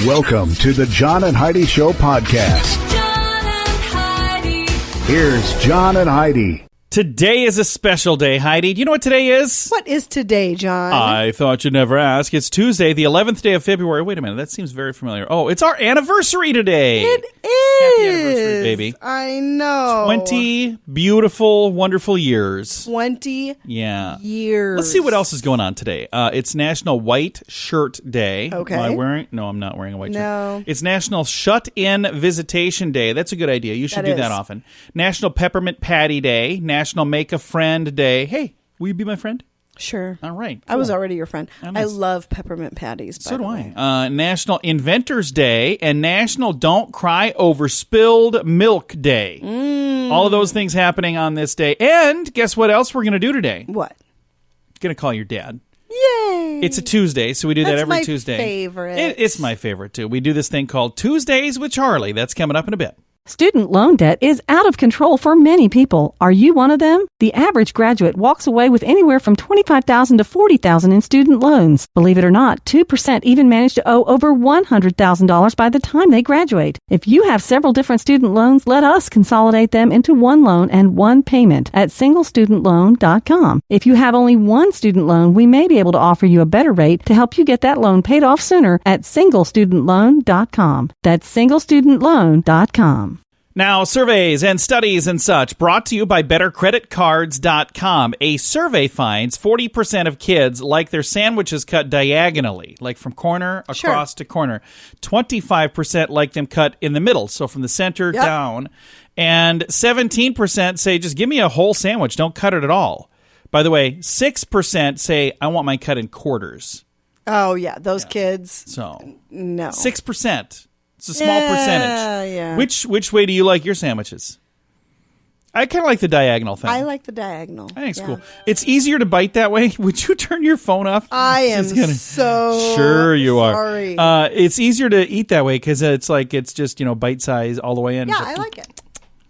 Welcome to the John and Heidi Show podcast. John and Heidi. Here's John and Heidi. Today is a special day, Heidi. Do you know what today is? What is today, John? I thought you'd never ask. It's Tuesday, the 11th day of February. Wait a minute, that seems very familiar. Oh, it's our anniversary today. It is. Happy anniversary, baby. I know. 20 beautiful, wonderful years. 20 years. Let's see what else is going on today. It's National White Shirt Day. Okay. Am I wearing? No, I'm not wearing a white No. shirt. It's National Shut-In Visitation Day. That's a good idea. You should do that often. National Peppermint Patty Day. National Make a Friend Day. Hey, will you be my friend? Sure. All right. I was already your friend. Oh, nice. I love peppermint patties. So do I. National Inventors Day and National Don't Cry Over Spilled Milk Day. All of those things happening on this day. And guess what else we're going to do today? What? Going to call your dad. Yay. It's a Tuesday, so we do that every my Tuesday. Favorite. It's my favorite, too. We do this thing called Tuesdays with Charlie. That's coming up in a bit. Student loan debt is out of control for many people. Are you one of them? The average graduate walks away with anywhere from $25,000 to $40,000 in student loans. Believe it or not, 2% even manage to owe over $100,000 by the time they graduate. If you have several different student loans, let us consolidate them into one loan and one payment at singlestudentloan.com. If you have only one student loan, we may be able to offer you a better rate to help you get that loan paid off sooner at singlestudentloan.com. That's singlestudentloan.com. Now, surveys and studies and such brought to you by BetterCreditCards.com. A survey finds 40% of kids like their sandwiches cut diagonally, like from corner across to corner. 25% like them cut in the middle, so from the center down. And 17% say, just give me a whole sandwich, don't cut it at all. By the way, 6% say, I want mine cut in quarters. Oh, yeah. Those kids. So, no. 6%. It's a small percentage. Yeah. Which way do you like your sandwiches? I kind of like the diagonal thing. I like the diagonal. I think it's cool. It's easier to bite that way. Would you turn your phone off? I am so sure you sorry. are. It's easier to eat that way because it's just bite size all the way in. Yeah, I like it.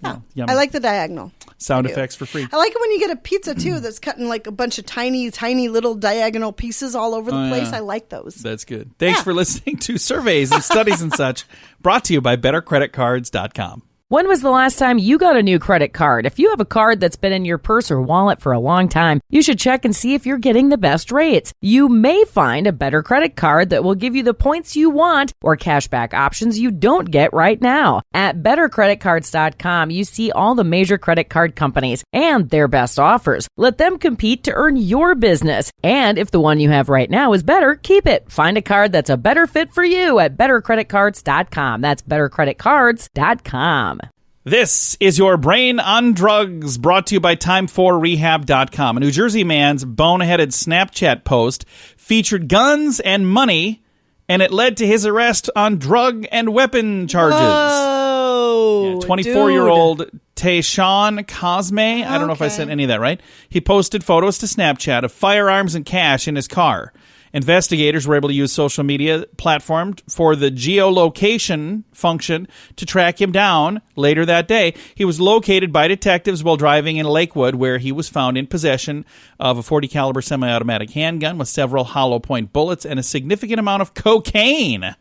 Yeah. Yummy. I like the diagonal. Sound effects for free. I like it when you get a pizza too that's cut in like a bunch of tiny little diagonal pieces all over the place. I like those. That's good. Thanks for listening to surveys and studies and such, brought to you by BetterCreditCards.com. When was the last time you got a new credit card? If you have a card that's been in your purse or wallet for a long time, you should check and see if you're getting the best rates. You may find a better credit card that will give you the points you want or cashback options you don't get right now. At BetterCreditCards.com, you see all the major credit card companies and their best offers. Let them compete to earn your business. And if the one you have right now is better, keep it. Find a card that's a better fit for you at BetterCreditCards.com. That's BetterCreditCards.com. This is your Brain on Drugs, brought to you by Time4Rehab.com. A New Jersey man's boneheaded Snapchat post featured guns and money, and it led to his arrest on drug and weapon charges. Oh, 24-year-old Tayshawn Cosme, I don't know if I said any of that right. He posted photos to Snapchat of firearms and cash in his car. Investigators were able to use social media platform for the geolocation function to track him down later that day. He was located by detectives while driving in Lakewood, where he was found in possession of a .40 caliber semi-automatic handgun with several hollow point bullets and a significant amount of cocaine.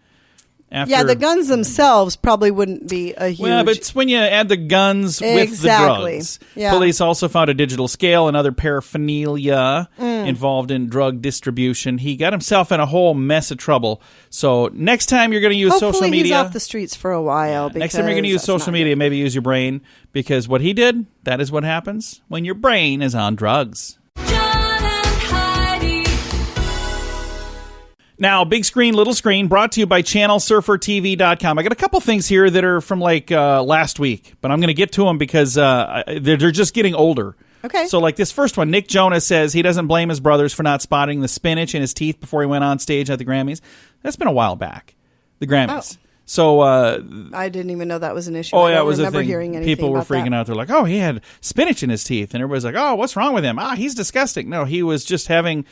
The guns themselves probably wouldn't be a huge... Well, but it's when you add the guns with the drugs. Yeah. Police also found a digital scale and other paraphernalia involved in drug distribution. He got himself in a whole mess of trouble. So next time you're going to use social media... Hopefully he's off the streets for a while. Next time you're going to use social media, maybe use your brain, because what he did, that is what happens when your brain is on drugs. Now, big screen, little screen, brought to you by ChannelSurferTV.com. I got a couple things here that are from last week, but I'm going to get to them because they're just getting older. Okay. So like this first one, Nick Jonas says he doesn't blame his brothers for not spotting the spinach in his teeth before he went on stage at the Grammys. That's been a while back, the Grammys. Oh. So I didn't even know that was an issue. Oh, I yeah, don't it was a remember thing. hearing anything People were about freaking that. out. They're like, oh, he had spinach in his teeth. And everybody's like, oh, what's wrong with him? He's disgusting. No, he was just having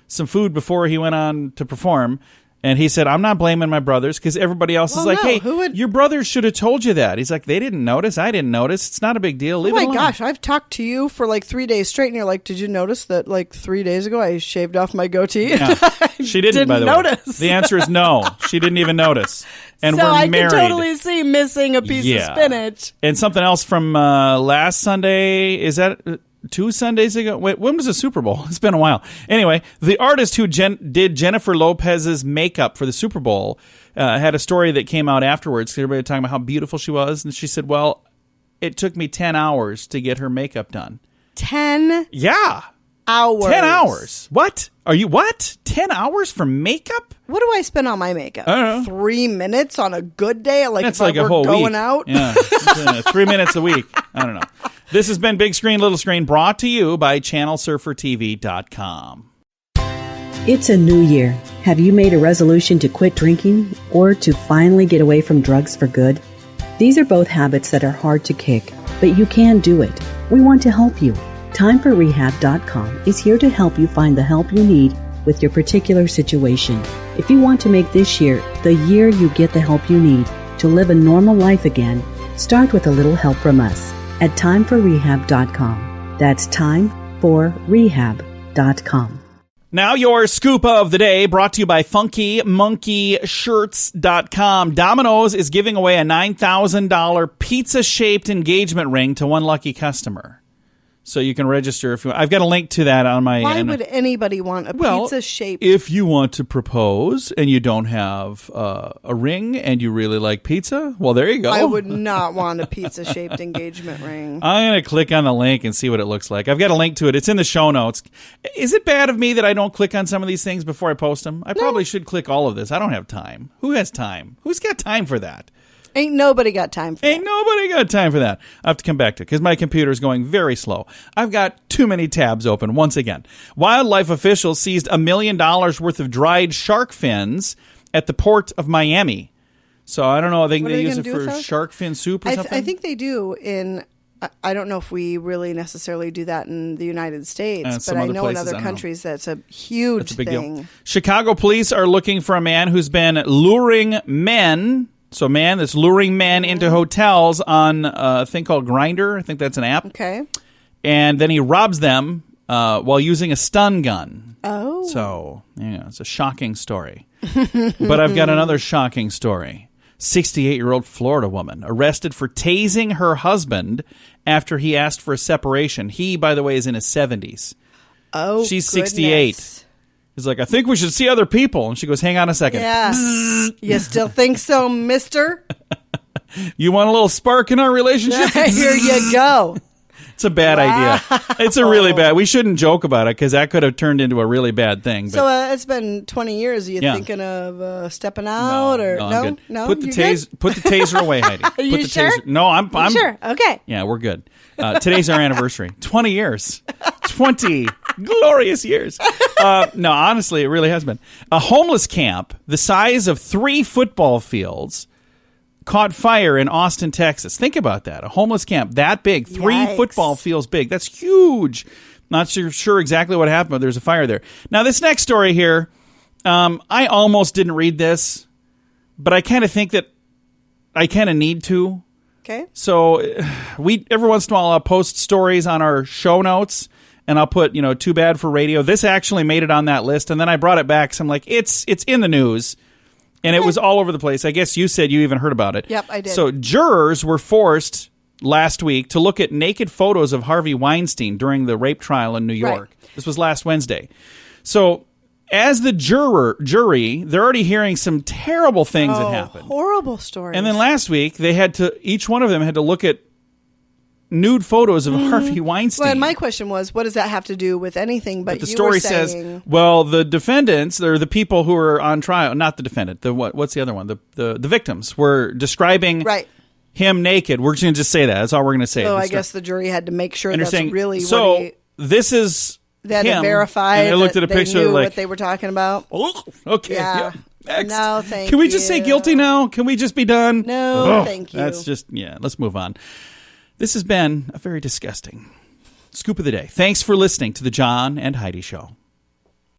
some food before he went on to perform. And he said, I'm not blaming my brothers because everybody else is like, no, hey, who would- your brothers should have told you that. He's like, they didn't notice. I didn't notice. It's not a big deal. Leave Oh it my alone. gosh, I've talked to you for like 3 days straight, and you're like, did you notice that like 3 days ago I shaved off my goatee? Yeah. She didn't, by the way. notice. The answer is no. She didn't even notice. And so we're I married. can totally see missing a piece of spinach. And something else from last Sunday. Is that 2 Sundays ago? Wait, when was the Super Bowl? It's been a while. Anyway, the artist who did Jennifer Lopez's makeup for the Super Bowl had a story that came out afterwards. Everybody was talking about how beautiful she was. And she said, well, it took me 10 hours to get her makeup done. 10 Yeah. hours. 10 hours. What? Are you what? 10 hours for makeup? What do I spend on my makeup? I don't know. 3 minutes on a good day? Like That's if like I a were whole going week. out? Yeah. 3 minutes a week. I don't know. This has been Big Screen, Little Screen, brought to you by ChannelSurferTV.com. It's a new year. Have you made a resolution to quit drinking or to finally get away from drugs for good? These are both habits that are hard to kick, but you can do it. We want to help you. TimeForRehab.com is here to help you find the help you need with your particular situation. If you want to make this year the year you get the help you need to live a normal life again, start with a little help from us at TimeForRehab.com. That's TimeForRehab.com. Now your scoop of the day brought to you by FunkyMonkeyShirts.com. Domino's is giving away a $9,000 pizza-shaped engagement ring to one lucky customer. So you can register if you want. I've got a link to that on my... Why would anybody want a pizza shape? If you want to propose and you don't have a ring and you really like pizza, well, there you go. I would not want a pizza shaped engagement ring. I'm going to click on the link and see what it looks like. I've got a link to it. It's in the show notes. Is it bad of me that I don't click on some of these things before I post them? I probably should click all of this. I don't have time. Who has time? Who's got time for that? Ain't nobody got time for Ain't that. nobody got time for that. I have to come back to it because my computer is going very slow. I've got too many tabs open once again. Wildlife officials seized $1 million worth of dried shark fins at the port of Miami. So I don't know. I think What are they they use gonna it do with for those? shark fin soup or something. I think they do in. I don't know if we really necessarily do that in the United States, but some I other know in places, I other don't know. countries that's a huge That's a big thing. deal. Chicago police are looking for a man who's been luring men. So a man that's luring men into hotels on a thing called Grindr. I think that's an app. Okay. And then he robs them while using a stun gun. Oh. So, yeah, it's a shocking story. But I've got another shocking story. 68-year-old Florida woman arrested for tasing her husband after he asked for a separation. He, by the way, is in his 70s. Oh, She's goodness. 68. He's like, I think we should see other people. And she goes, hang on a second. Yeah. You still think so, mister? You want a little spark in our relationship? Here you go. It's a bad idea. It's a really bad. We shouldn't joke about it because that could have turned into a really bad thing. But So it's been 20 years. Are you Yeah. thinking of stepping out or I'm no? good. No, Put the You good? taser away, Heidi. Are Put you the sure? taser. No, I'm Sure. Okay. Yeah, we're good. Today's our anniversary. 20 years. 20 glorious years. No, honestly, it really has been. A homeless camp the size of 3 football fields caught fire in Austin, Texas. Think about that. A homeless camp that big, 3 Yikes. football fields big. That's huge. Not sure exactly what happened, but there's a fire there. Now, this next story here, I almost didn't read this, but I kind of think that I kind of need to. Okay. So we every once in a while I'll post stories on our show notes, and I'll put, too bad for radio. This actually made it on that list, and then I brought it back. So I'm like, it's in the news. And it was all over the place. I guess you said you even heard about it. Yep, I did. So jurors were forced last week to look at naked photos of Harvey Weinstein during the rape trial in New York. Right. This was last Wednesday. So as the jury, they're already hearing some terrible things that happened. Horrible stories. And then last week, each one of them had to look at nude photos of Harvey Weinstein. Well, and my question was, what does that have to do with anything? But the you story were saying, says, well, the defendants, they're the people who are on trial, not the defendant. What's the other one? The victims were describing right. him naked. We're just going to just say that. That's all we're going to say. So I guess the jury had to make sure And they're that's saying, really so what he... this is They had him. to verify And they looked that at a they picture knew like, what they were talking about. oh, okay, Yeah. Next. No, thank Can we just say you. guilty now? Can we just be done? No, thank you. That's just, let's move on. This has been a very disgusting scoop of the day. Thanks for listening to the John and Heidi Show.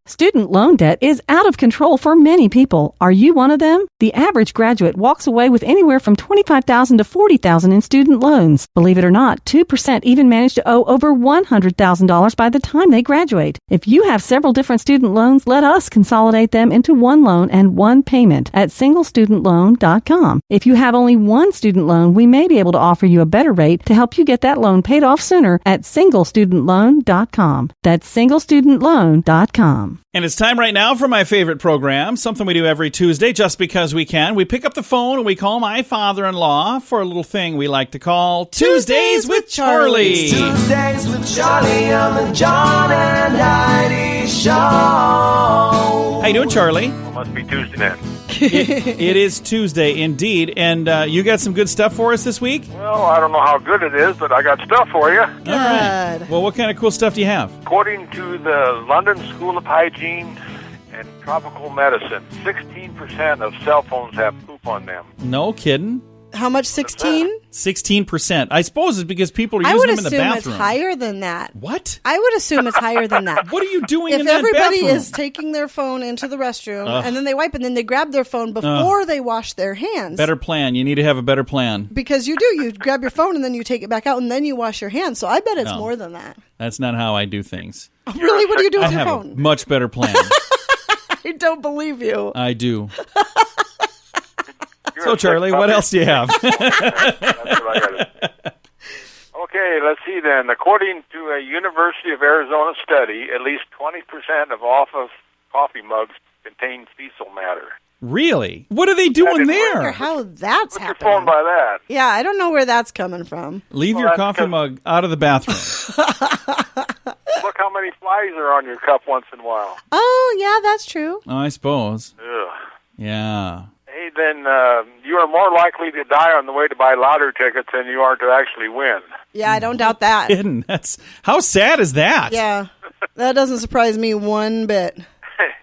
Student loan debt is out of control for many people. Are you one of them? The average graduate walks away with anywhere from $25,000 to $40,000 in student loans. Believe it or not, 2% even manage to owe over $100,000 by the time they graduate. If you have several different student loans, let us consolidate them into one loan and one payment at singlestudentloan.com. If you have only one student loan, we may be able to offer you a better rate to help you get that loan paid off sooner at singlestudentloan.com. That's singlestudentloan.com. And it's time right now for my favorite program, something we do every Tuesday just because we can. We pick up the phone and we call my father-in-law for a little thing we like to call Tuesdays with Charlie. Tuesdays with Charlie on the John and Heidi Show. How you doing, Charlie? Well, must be Tuesday then. It is Tuesday, indeed. And you got some good stuff for us this week? Well, I don't know how good it is, but I got stuff for you. All right. Well, what kind of cool stuff do you have? According to the London School of Hygiene and Tropical Medicine, 16% of cell phones have poop on them. No kidding. How much? 16? 16%. I suppose it's because people are I using would them in the assume bathroom. it's higher than that. What? I would assume it's higher than that. What are you doing If in that everybody bathroom? is taking their phone into the restroom and then they wipe and then they grab their phone before they wash their hands. Better plan. You need to have a better plan. Because you do. You grab your phone and then you take it back out and then you wash your hands. So I bet it's No. more than that. That's not how I do things. Really? What do you do I with your have a phone? much better plan. I don't believe you. I do. You're So, a sick Charlie, what puppy. else do you have? That's what I got. Okay, let's see then. According to a University of Arizona study, at least 20% of office coffee mugs contain fecal matter. Really? What are they doing I wonder there? how that's Put your happening. phone by that. Yeah, I don't know where that's coming from. Leave Well, your that's coffee 'cause- mug out of the bathroom. Look how many flies are on your cup once in a while. Oh, yeah, that's true. Oh, I suppose. Ugh. Yeah. Hey, then you are more likely to die on the way to buy lottery tickets than you are to actually win. Yeah, I don't doubt that. Kidding. That's how sad is that? Yeah, that doesn't surprise me one bit.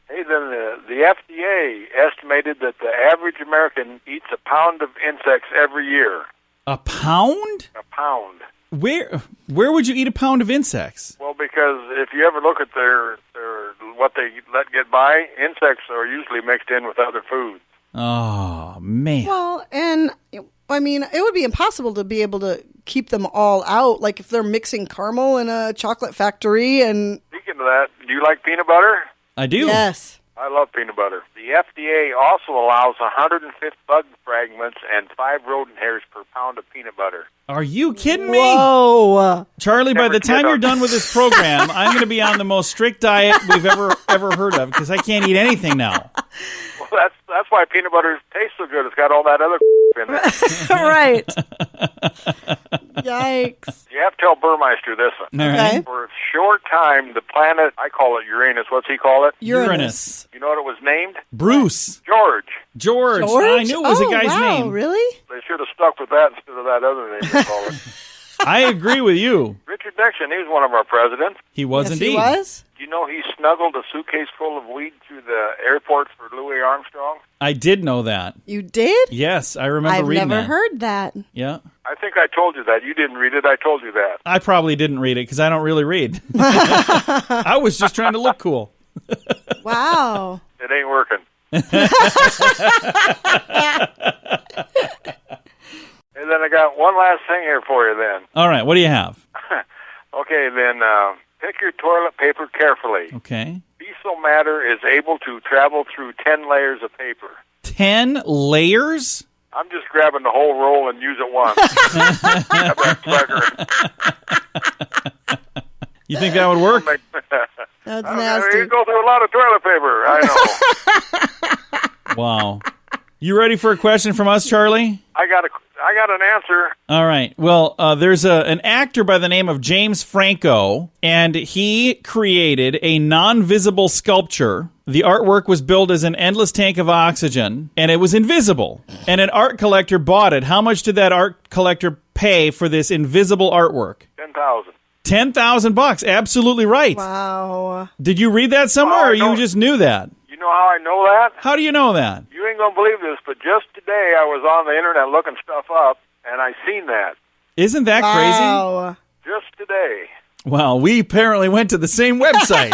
Hey, then the FDA estimated that the average American eats a pound of insects every year. A pound? A pound. Where would you eat a pound of insects? Well, because if you ever look at their what they let get by, insects are usually mixed in with other foods. Oh, man. Well, and I mean, it would be impossible to be able to keep them all out. Like if they're mixing caramel in a chocolate factory and... Speaking of that, do you like peanut butter? I do. Yes. I love peanut butter. The FDA also allows 105 bug fragments and 5 rodent hairs per pound of peanut butter. Are you kidding me? Whoa. Charlie, by Never the time kid you're on- done with this program, I'm going to be on the most strict diet we've ever heard of because I can't eat anything now. Well, that's why peanut butter tastes so good. It's got all that other in it. Right. Yikes. You have to tell Burmeister this one. All right. Okay. For a short time, the planet, I call it Uranus. What's he call it? Uranus. You know what it was named? Bruce. George. George. George? I knew it was oh, a guy's wow, name. Really? They should have stuck with that instead of that other name they call it. I agree with you. Richard Nixon, he was one of our presidents. He was Yes, indeed. he was? Do you know he snuggled a suitcase full of weed through the airport for Louis Armstrong? I did know that. You did? Yes, I remember I've reading never that. heard that. Yeah. I think I told you that. You didn't read it. I told you that. I probably didn't read it because I don't really read. I was just trying to look cool. Wow. It ain't working. And then I got one last thing here for you then. All right, what do you have? Okay, then pick your toilet paper carefully. Okay. Fecal matter is able to travel through 10 layers of paper. 10 layers? I'm just grabbing the whole roll and use it once. Grab that sucker. You think that would work? That's You nasty. go through a lot of toilet paper. I know. Wow. You ready for a question from us, Charlie? I got an answer. All right. Well, there's an actor by the name of James Franco, and he created a non-visible sculpture. The artwork was billed as an endless tank of oxygen, and it was invisible. And an art collector bought it. How much did that art collector pay for this invisible artwork? 10,000. $10,000. Absolutely right. Wow. Did you read that somewhere, or you no. just knew that? You know how I know that? How do you know that? You ain't gonna believe this, but just today I was on the internet looking stuff up, and I seen that. Isn't that crazy? Wow. Just today. Well, we apparently went to the same website.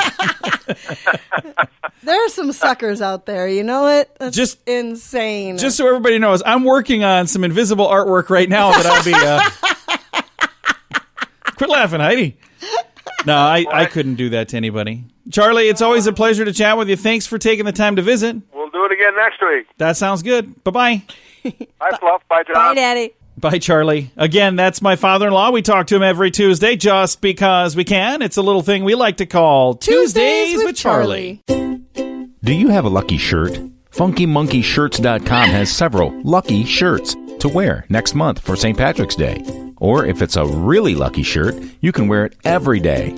There are some suckers out there. You know it? That's Just- insane. Just so everybody knows, I'm working on some invisible artwork right now that I'll be... Quit laughing, Heidi. No, I couldn't do that to anybody. Charlie, it's always a pleasure to chat with you. Thanks for taking the time to visit. We'll do it again next week. That sounds good. Bye-bye. Bye, Fluff. Bye, John. Bye, Daddy. Bye, Charlie. Again, that's my father-in-law. We talk to him every Tuesday just because we can. It's a little thing we like to call Tuesdays with Charlie. Do you have a lucky shirt? FunkyMonkeyShirts.com has several lucky shirts to wear next month for St. Patrick's Day. Or if it's a really lucky shirt, you can wear it every day.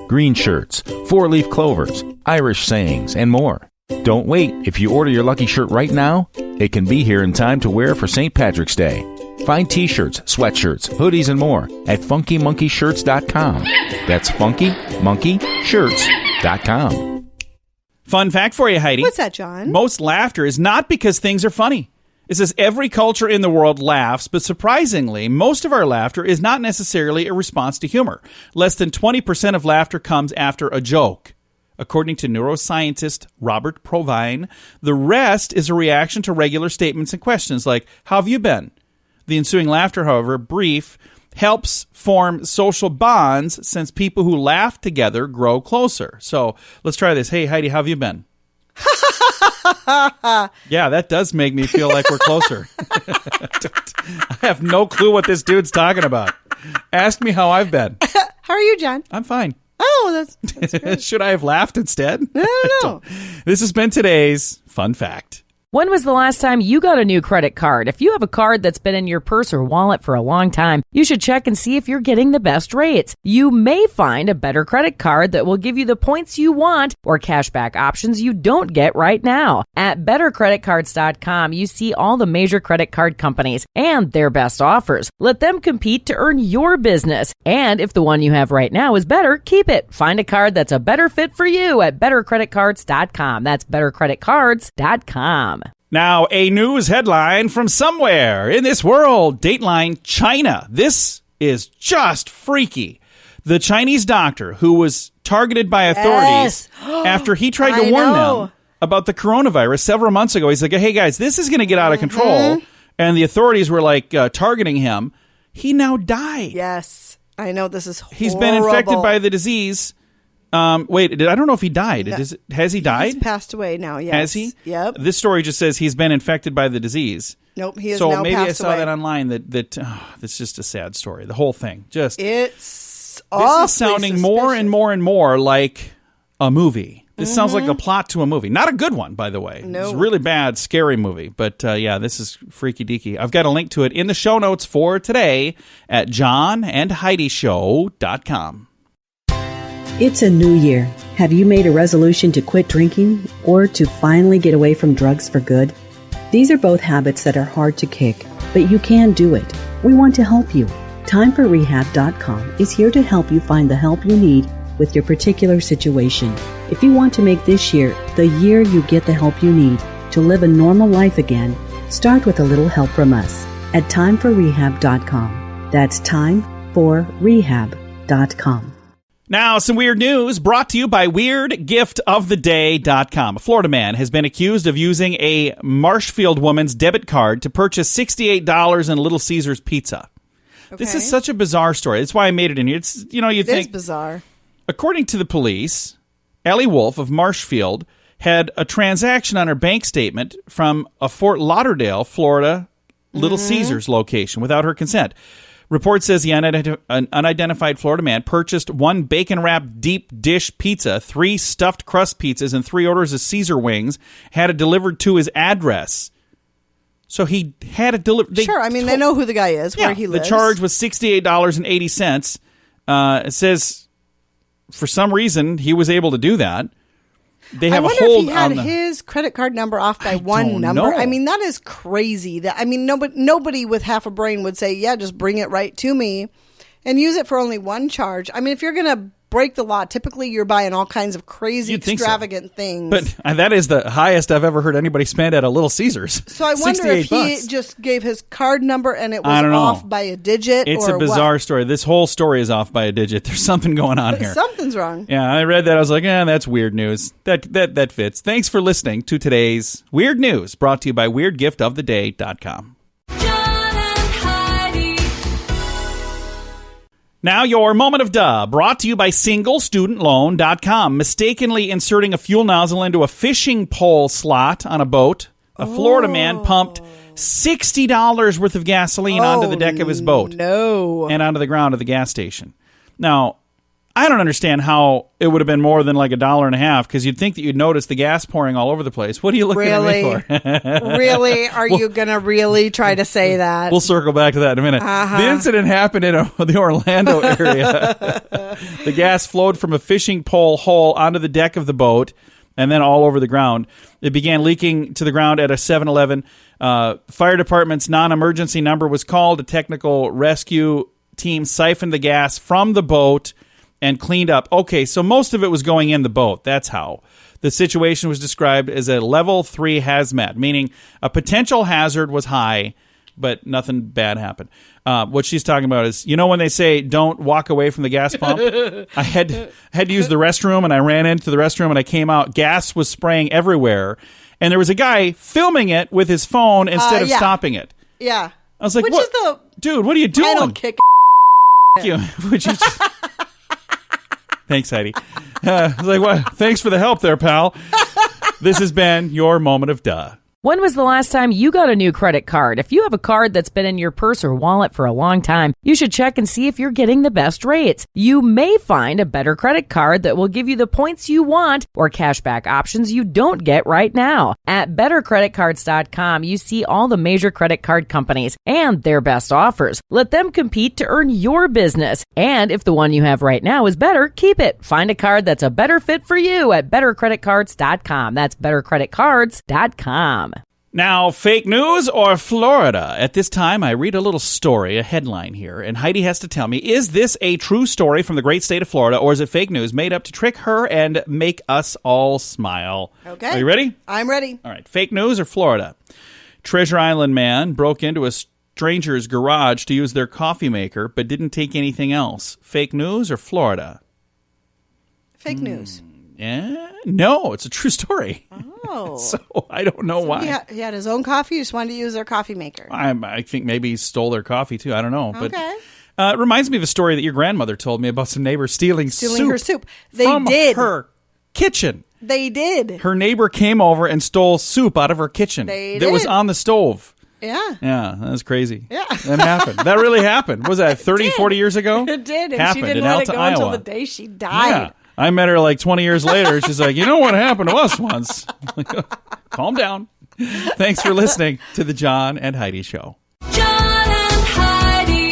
Green shirts, four-leaf clovers, Irish sayings, and more. Don't wait. If you order your lucky shirt right now, it can be here in time to wear for St. Patrick's Day. Find t-shirts, sweatshirts, hoodies, and more at FunkyMonkeyShirts.com. That's FunkyMonkeyShirts.com. Fun fact for you, Heidi. What's that, John? Most laughter is not because things are funny. It says every culture in the world laughs, but surprisingly, most of our laughter is not necessarily a response to humor. Less than 20% of laughter comes after a joke. According to neuroscientist Robert Provine, the rest is a reaction to regular statements and questions like, how have you been? The ensuing laughter, however, brief, helps form social bonds since people who laugh together grow closer. So let's try this. Hey, Heidi, how have you been? Yeah, that does make me feel like we're closer. I have no clue what this dude's talking about. Ask me how I've been. How are you, John? I'm fine. Oh, that's great. Should I have laughed instead? I don't know. This has been today's fun fact. When was the last time you got a new credit card? If you have a card that's been in your purse or wallet for a long time, you should check and see if you're getting the best rates. You may find a better credit card that will give you the points you want or cashback options you don't get right now. At bettercreditcards.com, you see all the major credit card companies and their best offers. Let them compete to earn your business. And if the one you have right now is better, keep it. Find a card that's a better fit for you at bettercreditcards.com. That's bettercreditcards.com. Now, a news headline from somewhere in this world. Dateline China. This is just freaky. The Chinese doctor who was targeted by authorities after he tried to warn them about the coronavirus several months ago. He's like, hey, guys, this is going to get out of control. And the authorities were like targeting him. He now died. Yes. I know this is horrible. He's been infected by the disease. Wait, I don't know if he died. No. Has he died? He's passed away now, yes. Has he? Yep. This story just says he's been infected by the disease. Nope, he is so now maybe passed I saw away. that online. That's just a sad story. The whole thing, just It's this is sounding more and more and more like a movie. This sounds like a plot to a movie. Not a good one, by the way. No. It's a really bad, scary movie. But yeah, this is freaky deaky. I've got a link to it in the show notes for today at johnandheidishow.com. It's a new year. Have you made a resolution to quit drinking or to finally get away from drugs for good? These are both habits that are hard to kick, but you can do it. We want to help you. TimeForRehab.com is here to help you find the help you need with your particular situation. If you want to make this year the year you get the help you need to live a normal life again, start with a little help from us at TimeForRehab.com. That's TimeForRehab.com. Now, some weird news brought to you by WeirdGiftOfTheDay.com. A Florida man has been accused of using a Marshfield woman's debit card to purchase $68 in Little Caesars pizza. Okay. This is such a bizarre story. That's why I made it in here. It's, you know, you think... It is bizarre. According to the police, Ellie Wolf of Marshfield had a transaction on her bank statement from a Fort Lauderdale, Florida, Little Caesars location without her consent. Report says the unidentified Florida man purchased one bacon-wrapped deep dish pizza, 3 stuffed crust pizzas, and 3 orders of Caesar wings, had it delivered to his address. So he had it delivered. Sure, I mean, they know who the guy is, where he lives. The charge was $68.80. It says, for some reason, he was able to do that. They have I wonder a hold if he had on his credit card number off by one number. know. I mean, that is crazy. That I mean, nobody with half a brain would say, "Yeah, just bring it right to me," and use it for only one charge. I mean, if you're gonna break the law. Typically, you're buying all kinds of crazy, You'd think so. extravagant things. But that is the highest I've ever heard anybody spend at a Little Caesars. So I wonder if he just gave his card number and it was off by a digit. It's or a bizarre what? story. This whole story is off by a digit. There's something going on here. Something's wrong. Yeah, I read that. I was like, that's weird news. That fits. Thanks for listening to today's Weird News, brought to you by WeirdGiftOfTheDay.com. John and Heidi. Now your moment of duh, brought to you by SingleStudentLoan.com. Mistakenly inserting a fuel nozzle into a fishing pole slot on a boat, a Florida man pumped $60 worth of gasoline onto the deck of his boat. No. And onto the ground of the gas station. Now, I don't understand how it would have been more than like $1.50, because you'd think that you'd notice the gas pouring all over the place. What are you looking at me for? Really? Are you going to really try to say that? We'll circle back to that in a minute. The incident happened in the Orlando area. The gas flowed from a fishing pole hole onto the deck of the boat and then all over the ground. It began leaking to the ground at a 7-Eleven. Fire department's non-emergency number was called. A technical rescue team siphoned the gas from the boat and cleaned up. Okay, so most of it was going in the boat. That's how. The situation was described as a level 3 hazmat, meaning a potential hazard was high, but nothing bad happened. What she's talking about is, when they say don't walk away from the gas pump? I had to use the restroom, and I ran into the restroom, and I came out. Gas was spraying everywhere, and there was a guy filming it with his phone instead of stopping it. Yeah. I was like, Which "What, is the dude? What are you doing?" Final kick. Thank you. Would you Thanks, Heidi. I was like, "What? Thanks for the help there, pal." This has been your moment of duh. When was the last time you got a new credit card? If you have a card that's been in your purse or wallet for a long time, you should check and see if you're getting the best rates. You may find a better credit card that will give you the points you want or cashback options you don't get right now. At bettercreditcards.com, you see all the major credit card companies and their best offers. Let them compete to earn your business. And if the one you have right now is better, keep it. Find a card that's a better fit for you at bettercreditcards.com. That's bettercreditcards.com. Now, fake news or Florida? At this time, I read a little story, a headline here, and Heidi has to tell me, is this a true story from the great state of Florida, or is it fake news made up to trick her and make us all smile? Okay. Are you ready? I'm ready. All right. Fake news or Florida? Treasure Island man broke into a stranger's garage to use their coffee maker, but didn't take anything else. Fake news or Florida? Fake news. Yeah, no, it's a true story. Oh. So I don't know why. He had his own coffee. He just wanted to use their coffee maker. I think maybe he stole their coffee too. I don't know. Okay. But it reminds me of a story that your grandmother told me about some neighbors stealing her soup. They from did. her kitchen. They did. Her neighbor came over and stole soup out of her kitchen. That was on the stove. Yeah. Yeah, that was crazy. Yeah. That happened. That really happened. Was that 30, 40 years ago? It did. And happened she didn't in let it Alta, go until Iowa. the day she died. Yeah. I met her like 20 years later. She's like, you know what happened to us once? Calm down. Thanks for listening to The John and Heidi Show. John and Heidi.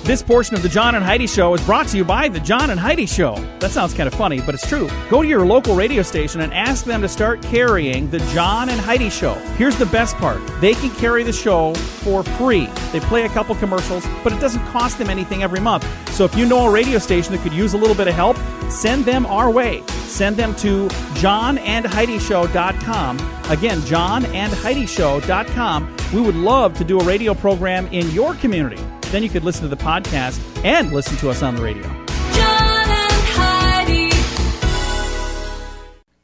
This portion of The John and Heidi Show is brought to you by The John and Heidi Show. That sounds kind of funny, but it's true. Go to your local radio station and ask them to start carrying The John and Heidi Show. Here's the best part. They can carry the show for free. They play a couple commercials, but it doesn't cost them anything every month. So if you know a radio station that could use a little bit of help, send them our way. Send them to johnandheidishow.com. Again, johnandheidishow.com. We would love to do a radio program in your community. Then you could listen to the podcast and listen to us on the radio. John and Heidi.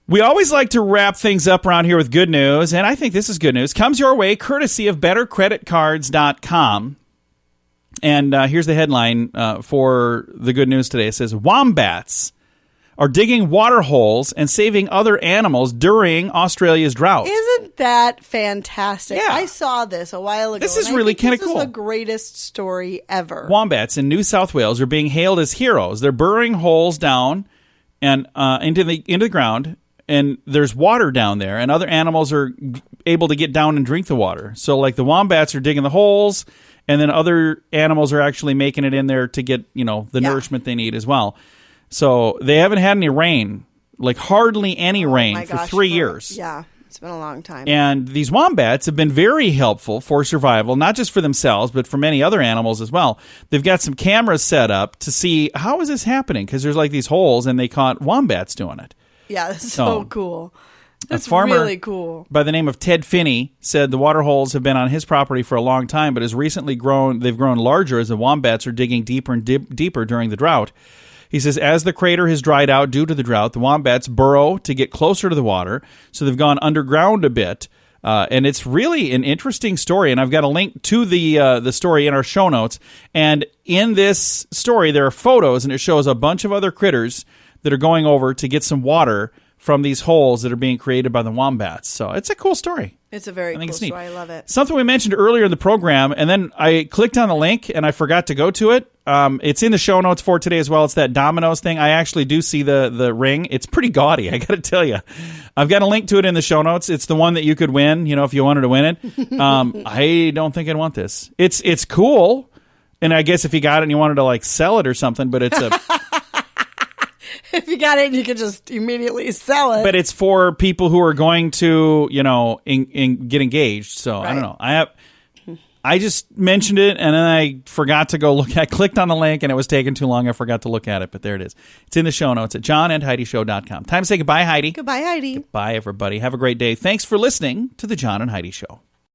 We always like to wrap things up around here with good news, and I think this is good news. Comes your way courtesy of bettercreditcards.com. And here's the headline for the good news today. It says, wombats are digging water holes and saving other animals during Australia's drought. Isn't that fantastic? Yeah. I saw this a while ago. This is and I really think kinda This cool. is the greatest story ever. Wombats in New South Wales are being hailed as heroes. They're burrowing holes down and into the ground, and there's water down there, and other animals are able to get down and drink the water. So, like, the wombats are digging the holes, and then other animals are actually making it in there to get, the nourishment they need as well. So they haven't had any rain, like hardly any rain my for gosh, 3 years. Yeah. It's been a long time. And these wombats have been very helpful for survival, not just for themselves, but for many other animals as well. They've got some cameras set up to see how is this happening, because there's like these holes, and they caught wombats doing it. Yeah, that's so cool. That's a farmer really cool. by the name of Ted Finney said the water holes have been on his property for a long time, but has recently grown. They've grown larger as the wombats are digging deeper and deeper during the drought. He says, as the crater has dried out due to the drought, the wombats burrow to get closer to the water, so they've gone underground a bit. And it's really an interesting story, and I've got a link to the story in our show notes. And in this story, there are photos, and it shows a bunch of other critters that are going over to get some water from these holes that are being created by the wombats. So it's a cool story. It's a very cool neat. story. I love it. Something we mentioned earlier in the program, and then I clicked on the link and I forgot to go to it. It's in the show notes for today as well. It's that Domino's thing. I actually do see the ring. It's pretty gaudy, I got to tell you. I've got a link to it in the show notes. It's the one that you could win, if you wanted to win it. I don't think I'd want this. It's cool, and I guess if you got it and you wanted to like sell it or something, but it's a... If you got it, you could just immediately sell it. But it's for people who are going to, get engaged. So I don't know. I just mentioned it, and then I forgot to go look. I clicked on the link, and it was taking too long. I forgot to look at it, but there it is. It's in the show notes at johnandheidishow.com. Time to say goodbye, Heidi. Goodbye, Heidi. Goodbye, everybody. Have a great day. Thanks for listening to the John and Heidi Show.